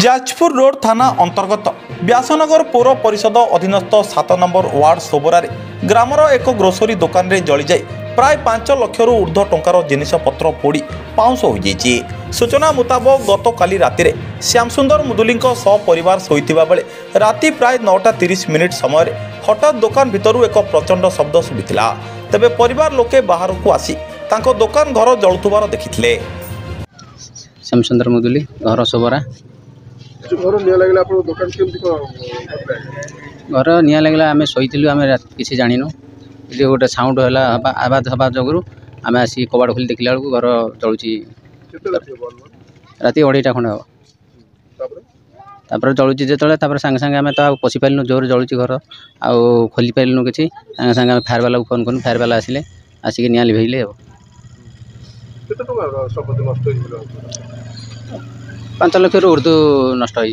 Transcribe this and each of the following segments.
Jajpur road थाना अंतर्गत व्यासनगर पौर परिषद अधीनस्थ 7 नंबर वार्ड सोबरारे ग्रामर एक ग्रोसरी दुकान रे जली जाए प्राय 5 लाख ऊर्ध्व टंकार जिनिसपत्र पोड़ी पाउंस हो जाइए। सूचना मुताबक गतकाली राति श्यामसुंदर मुदुली सपरिवार शोइथिबा बेले राति प्राय 9:30 समय हठात दुकान भितर एक प्रचंड शब्द शुभिथिला। तेबे परिवार लोके बाहर को आसी तांको दुकान घर जलुथुबार देखिथिले। श्यामसुंदर मुदुली घर सोबरा घर निया लागला आपन दुकान केमती घर निया लगला आम शोलु आम किसी जाणीनु ये गोटे साउंड है आवाज हवा जगू आम आसिक कबाड़ खोली देखला बेलू घर जलुची राति 2:30 खंड हम जलुची जो सागे सागे आम तो पशि पारू जोर जलुची घर आउ खोली पारू कि सागे सागे फायर वाला को फोन करूँ फायर वाला आसिले आसिक निया लिभेले 5 लाख ऊर्ध्व नष्ट हो।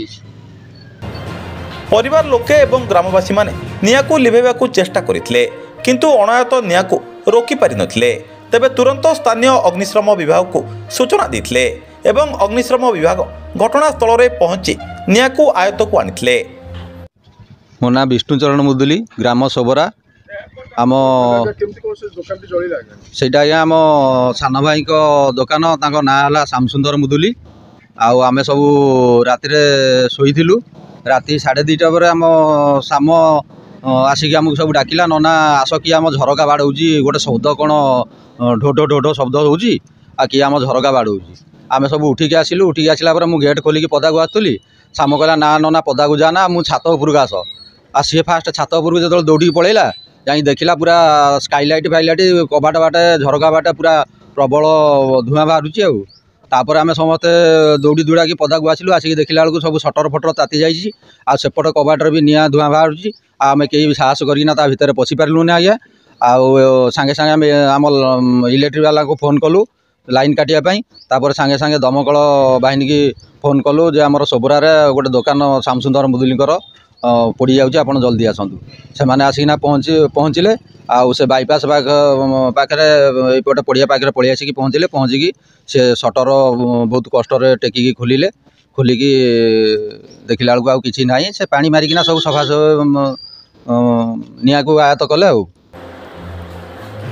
परिवार लोके एवं ग्रामवासी माने निया को लिभेबा को चेष्टा करिथिले किंतु अनायत निया को रोकी पारि नथिले। तेबे तुरंत स्थानीय अग्निशम विभाग को सूचना देथिले एवं अग्निशम विभाग घटनास्थल रे पहुंची निया को आयत को आनिथिले। मो ना विष्णुचरण मुदुली ग्राम सोबरा आम सेटा आम सान भाई को दुकान तांको ना हला श्यामसुंदर मुदुली आउ आमे सब राति शोलु राति 2:30 पर आम साम आसिक आमको सब डाकिला नना आस कि आम झरका बाड़ौँ गोटे शब्द कौन ढोढो ढोढो शब्द हो कि आम झरका बाड़ौँ आम सब उठिक आसिलु उठिक आसला मुझे गेट खोलिक पदा को आसुली साम कहला ना नना पदा को जाना मु छात उपरक आस सी फास्ट छात उपरक जो दौड़ी पलैला जाई देखला पूरा स्काईलाइट फाइलाइट कबाट बाटे झरका बाटे पूरा प्रबल धूआं बाहरुची आउ तापर आम समस्ते दौड़ी दुड़ा कि पदा को आसिलु आसिक देखला बेलू सब सटर फटर ताती जाइए आसेपट कबाटर भी निआ धूआं बाहरुची आम कहीं साहस करना ता भितर पशि पार्लुनि आज्ञा आउ सांगे सांगे आम इलेक्ट्रिक वाला को फोन कलु लाइन काटियापाई तापर सांगे सांगे दमकल बाहिनी की फोन कलु जे आमर सोबरारे गोटे दुकान श्यामसुंदर मुदुलीकर पोड़ी जाऊँगी आपड़ जल्दी आसतु से मैंने आसिना पहुँचले आउ से बाईपास पाखे ये पड़िया पाखे पलि आसिक पहुँचले पहुँचिकी से सटर बहुत कष्ट टेकिकी खोलिले खोलिकी देखला बेलू आउ किछि नाही से पानी मारिकिना सब सफा निया को आयत कले आउ।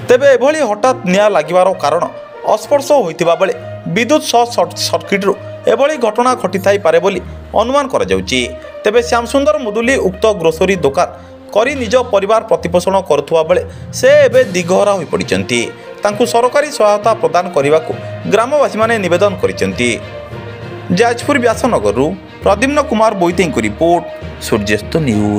तेबे एभली हठात निया लागिवार कारण अस्पर्श होइतिबा बेले विद्युत शॉर्ट सर्किट एभली घटना घटी थाई पारे बोली अनुमान करा जाउची। तेबे श्यामसुंदर मुदुली उक्त ग्रोसरी दुकान करी निज परिवार प्रतिपोषण करुवा बेले से एबे दिगहरा होई पड़िचंती तांकु सरकारी सहायता प्रदान करने ग्रामवासी माने निवेदन करिचंती। Jajpur Vyasanagar Pradyumna Kumar Boitei report Suryasta news.